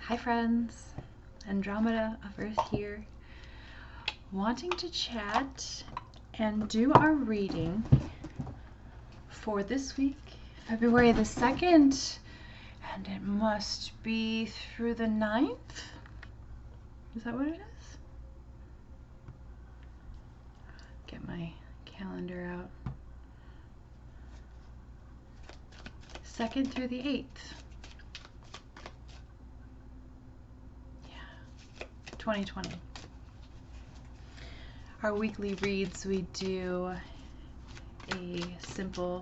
Hi friends, Andromeda of Earth here, wanting to chat and do our reading for this week, February the 2nd, and it must be through the 9th? Is that what it is? Get my calendar out. 2nd through the 8th. 2020. Our weekly reads, we do a simple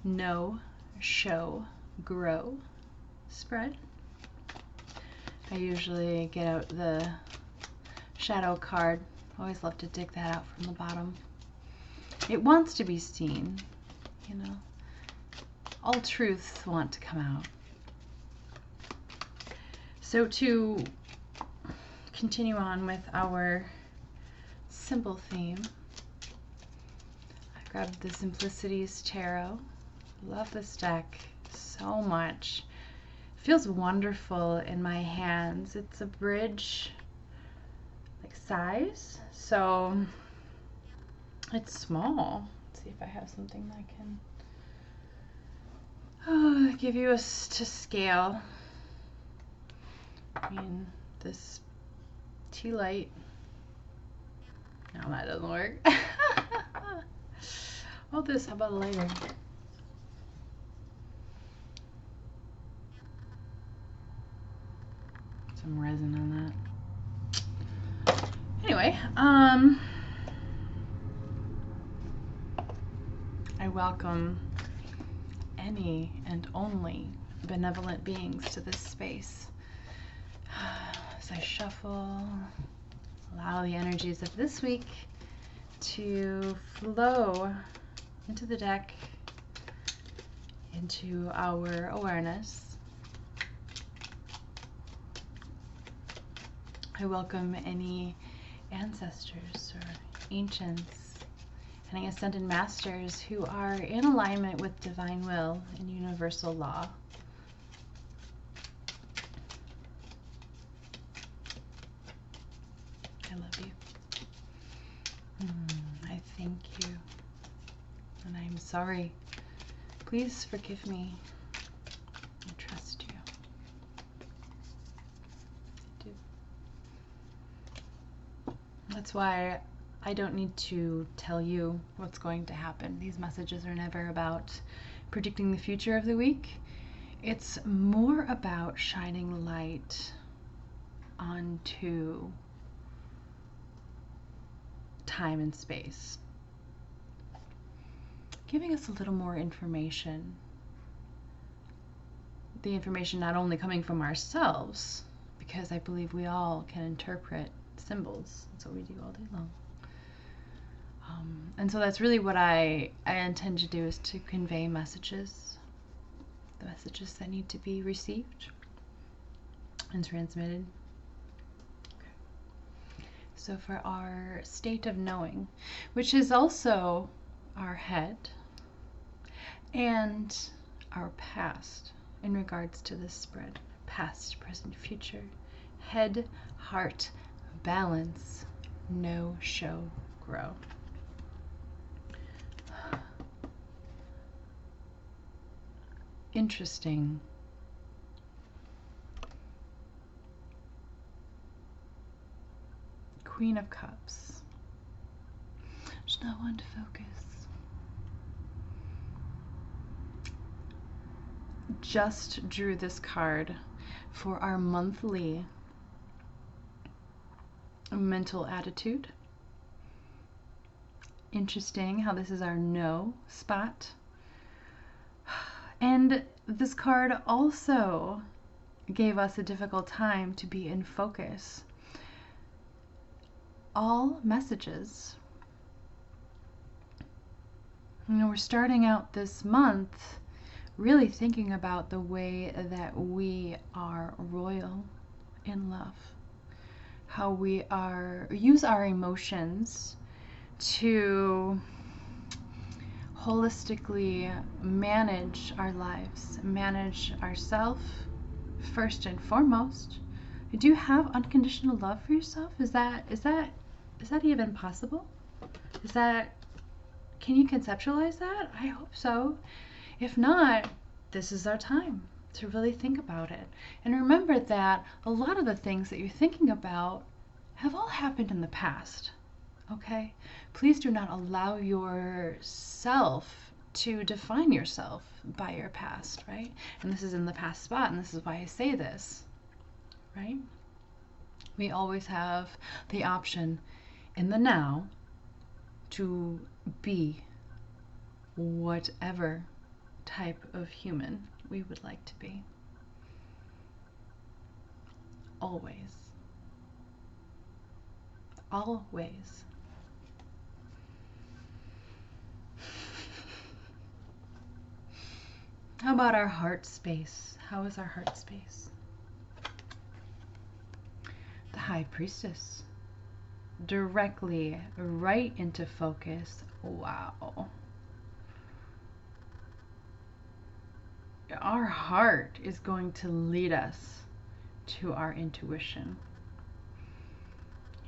know, show, grow spread. I usually get out the shadow card. Always love to dig that out from the bottom. It wants to be seen, you know. All truths want to come out. So to continue on with our simple theme, I grabbed the Simplicities Tarot. Love this deck so much. It feels wonderful in my hands. It's a bridge like size, so it's small. Let's see if I have something that can give you to scale. I mean, this tea light. No, that doesn't work. Oh, this, how about a lighter? Some resin on that. Anyway, I welcome any and only benevolent beings to this space. As I shuffle, allow the energies of this week to flow into the deck, into our awareness. I welcome any ancestors or ancients, any ascended masters who are in alignment with divine will and universal law. I love you. I thank you. And I'm sorry. Please forgive me. I trust you. I do. That's why I don't need to tell you what's going to happen. These messages are never about predicting the future of the week. It's more about shining light onto time and space, giving us a little more information. The information not only coming from ourselves, because I believe we all can interpret symbols. That's what we do all day long. And so that's really what I intend to do, is to convey messages, the messages that need to be received and transmitted. So for our state of knowing, which is also our head and our past in regards to this spread, past, present, future, head, heart, balance, know, show, grow. Interesting. Queen of Cups. There's no one to focus. Just drew this card for our monthly mental attitude. Interesting how this is our no spot. And this card also gave us a difficult time to be in focus. All messages. You know, we're starting out this month really thinking about the way that we are royal in love. How we use our emotions to holistically manage our lives, manage ourselves, first and foremost. Do you have unconditional love for yourself? Is that even possible? Can you conceptualize that? I hope so. If not, this is our time to really think about it. And remember that a lot of the things that you're thinking about have all happened in the past. Okay? Please do not allow yourself to define yourself by your past, right? And this is in the past spot, and this is why I say this, right? We always have the option in the now to be whatever type of human we would like to be. Always. Always. How about our heart space? How is our heart space? The High Priestess. Directly right into focus. Wow. Our heart is going to lead us to our intuition.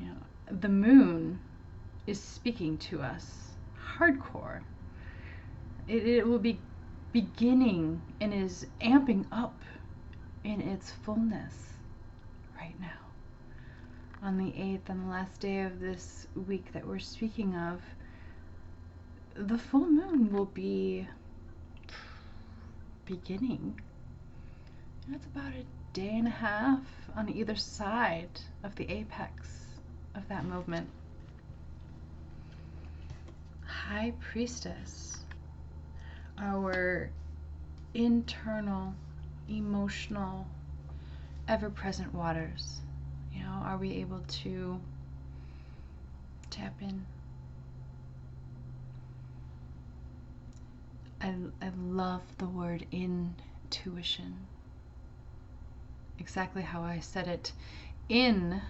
You know, the moon is speaking to us hardcore. It will be beginning and is amping up in its fullness right now. On the 8th, on the last day of this week that we're speaking of, the full moon will be beginning. That's about a day and a half on either side of the apex of that movement. High Priestess, our internal, emotional, ever-present waters. You know, are we able to tap in? I love the word intuition. Exactly how I said it. In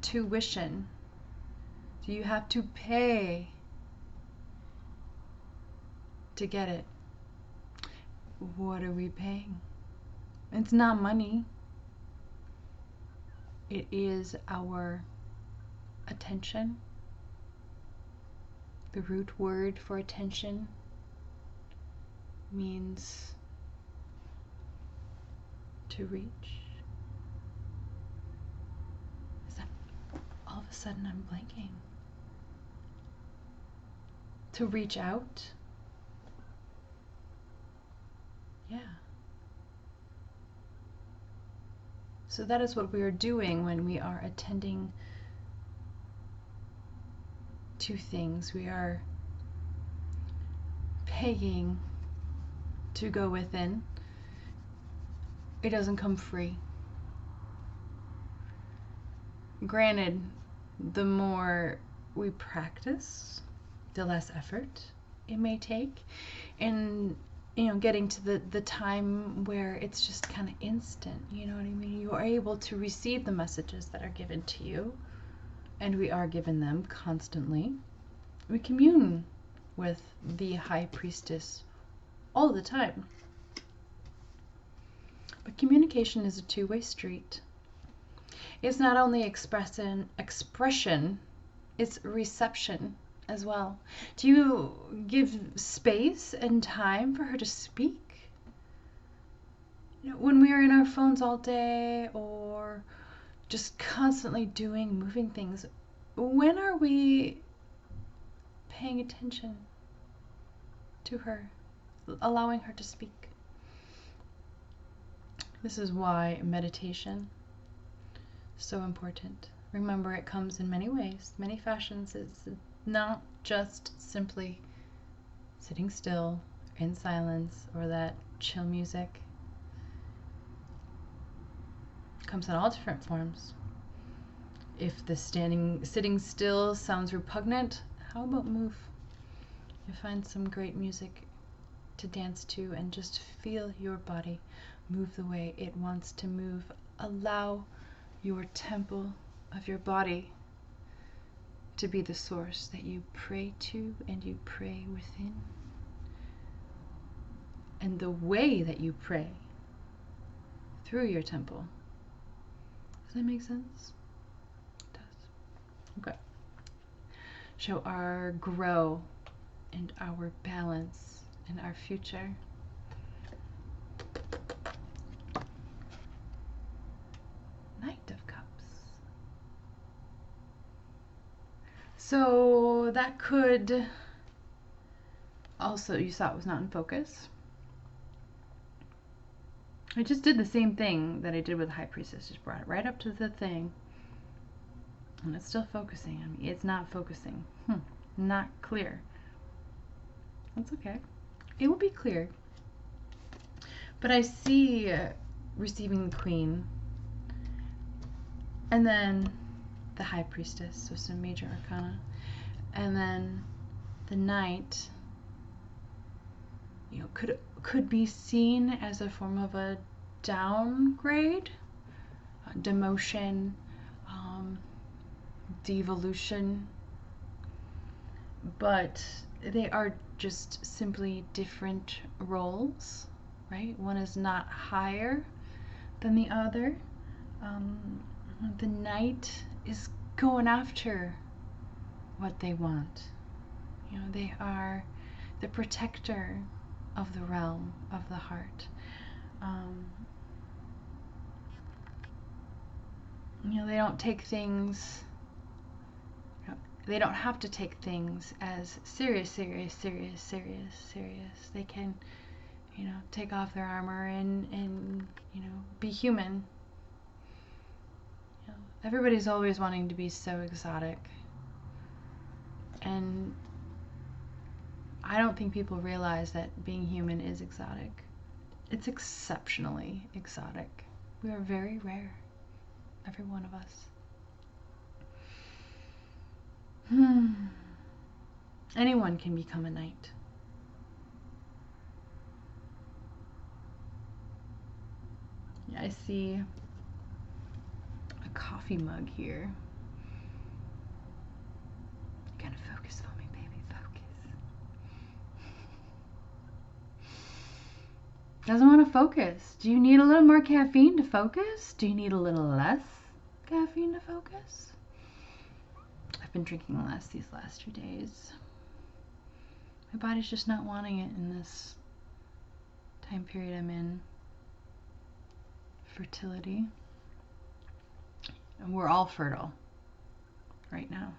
tuition. Do you have to pay to get it? What are we paying? It's not money. It is our attention. The root word for attention means to reach. Is that all of a sudden I'm blanking? To reach out? Yeah. So that is what we are doing when we are attending to things. We are paying to go within. It doesn't come free. Granted, the more we practice, the less effort it may take. And you know, getting to the time where it's just kind of instant, you know what I mean? You are able to receive the messages that are given to you, and we are given them constantly. We commune with the High Priestess all the time. But communication is a two-way street. It's not only expression, it's reception as well. Do you give space and time for her to speak? You know, when we are in our phones all day or just constantly moving things, when are we paying attention to her, allowing her to speak? This is why meditation is so important. Remember, it comes in many ways, many fashions. It's not just simply sitting still in silence or that chill music. It comes in all different forms. If the sitting still sounds repugnant, how about move? You find some great music to dance to and just feel your body move the way it wants to move. Allow your temple of your body to be the source that you pray to and you pray within. And the way that you pray through your temple. Does that make sense? It does. Okay. Show our grow and our balance and our future. Knight of Cups. So that could also, you saw it was not in focus. I just did the same thing that I did with the High Priestess. Just brought it right up to the thing. And it's still focusing on me. It's not focusing. Not clear. That's okay. It will be clear. But I see receiving the Queen. And then the High Priestess. So some major arcana. And then the Knight, you know, could be seen as a form of a downgrade, demotion, devolution, but they are just simply different roles, right? One is not higher than the other. The Knight is going after what they want. You know, they are the protector of the realm of the heart. You know, they don't take things, they don't have to take things as serious. They can, you know, take off their armor and you know, be human. You know, everybody's always wanting to be so exotic. And I don't think people realize that being human is exotic. It's exceptionally exotic. We are very rare, every one of us. Anyone can become a knight. Yeah, I see a coffee mug here. Kind of focus for me, baby, focus. Doesn't want to focus. Do you need a little more caffeine to focus? Do you need a little less caffeine to focus? I've been drinking less these last 2 days. My body's just not wanting it in this time period I'm in. Fertility. And we're all fertile right now.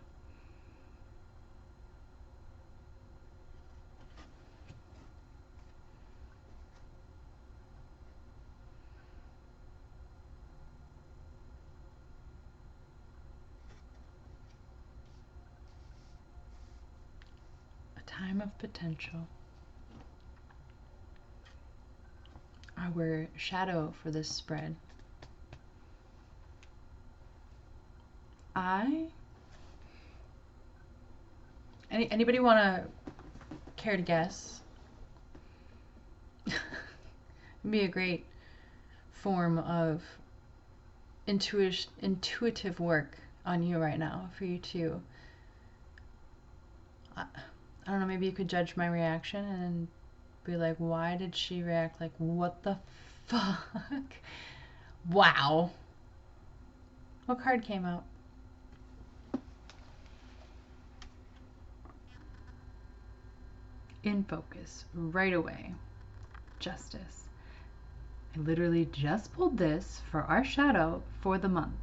Time of potential. Our shadow for this spread. Anybody want to care to guess? It'd be a great form of intuitive work on you right now for you to, I don't know, maybe you could judge my reaction and be like, why did she react like, what the fuck? Wow. What card came out? In focus, right away. Justice. I literally just pulled this for our shadow for the month.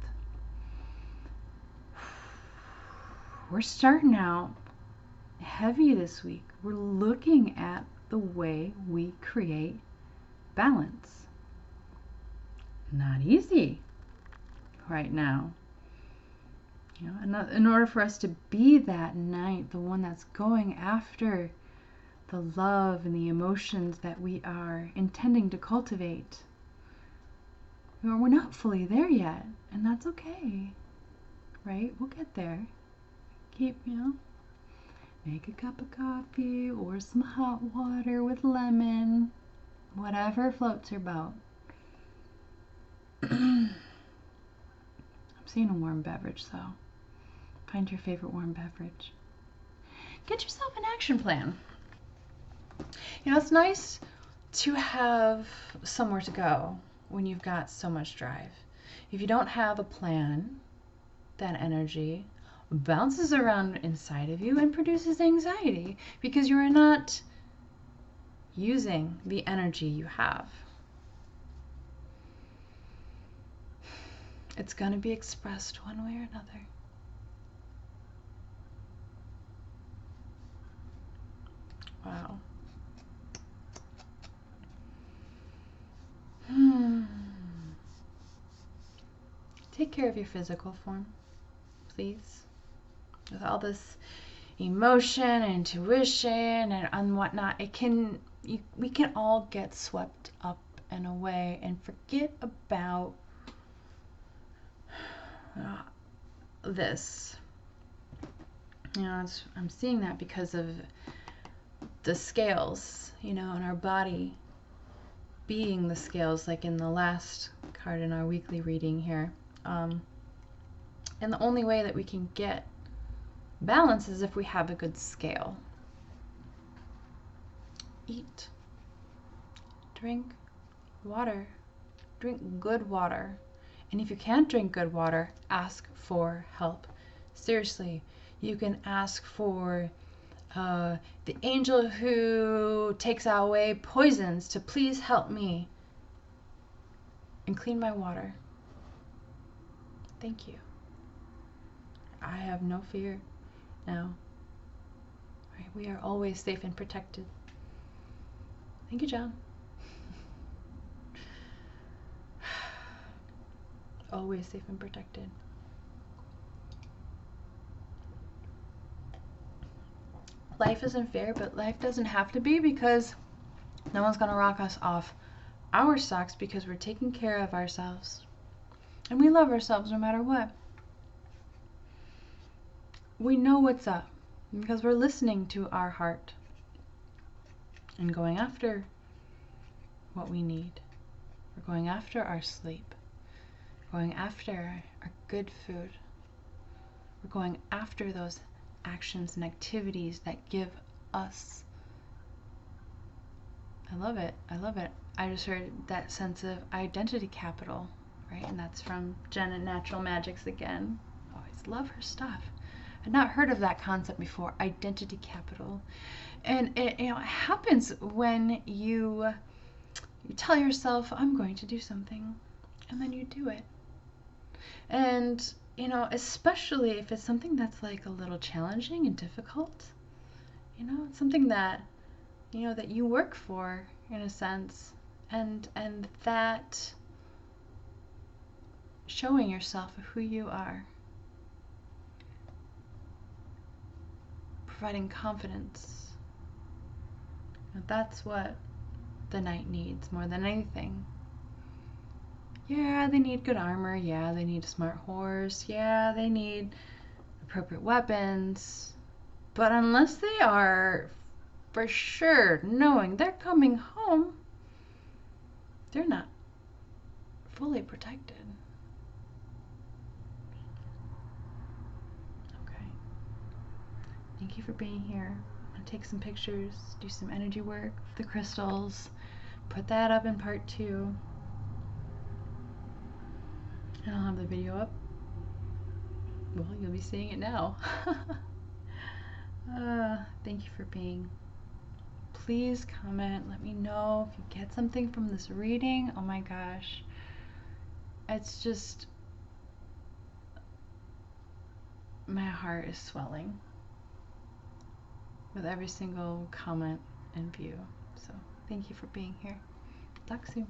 We're starting out heavy this week. We're looking at the way we create balance. Not easy right now. You know, in order for us to be that knight, the one that's going after the love and the emotions that we are intending to cultivate, you know, we're not fully there yet, and that's okay, right? We'll get there. Keep, you know, make a cup of coffee or some hot water with lemon, whatever floats your boat. I'm seeing a warm beverage, so find your favorite warm beverage. Get yourself an action plan. You know, it's nice to have somewhere to go, when you've got so much drive. If you don't have a plan, that energy bounces around inside of you and produces anxiety because you are not using the energy you have. It's going to be expressed one way or another. Wow. Take care of your physical form, please. With all this emotion and intuition and whatnot, we can all get swept up and away and forget about this. You know, I'm seeing that because of the scales, you know, in our body being the scales, like in the last card in our weekly reading here. And the only way that we can get balance is if we have a good scale. Eat. Drink water. Drink good water. And if you can't drink good water, ask for help. Seriously, you can ask for the angel who takes away poisons to please help me and clean my water. Thank you. I have no fear now. Right? We are always safe and protected. Thank you, John. Always safe and protected. Life isn't fair, but life doesn't have to be, because no one's going to rock us off our socks because we're taking care of ourselves. And we love ourselves no matter what. We know what's up because we're listening to our heart and going after what we need. We're going after our sleep. We're going after our good food. We're going after those actions and activities that give us. I love it. I love it. I just heard that sense of identity capital, right? And that's from Jen at Natural Magics again. Always love her stuff. I'd not heard of that concept before, identity capital. And it happens when you tell yourself, I'm going to do something, and then you do it. And especially if it's something that's like a little challenging and difficult, it's something that that you work for in a sense, and that showing yourself who you are, providing confidence. That's what the knight needs more than anything. Yeah, they need good armor. Yeah, they need a smart horse. Yeah, they need appropriate weapons. But unless they are for sure knowing they're coming home, they're not fully protected. Okay. Thank you for being here. I'm going to take some pictures, do some energy work with the crystals, put that up in part 2. And I'll have the video up. Well, you'll be seeing it now. Thank you for being. Please comment. Let me know if you get something from this reading. Oh my gosh. It's just, my heart is swelling with every single comment and view. So thank you for being here. Talk soon.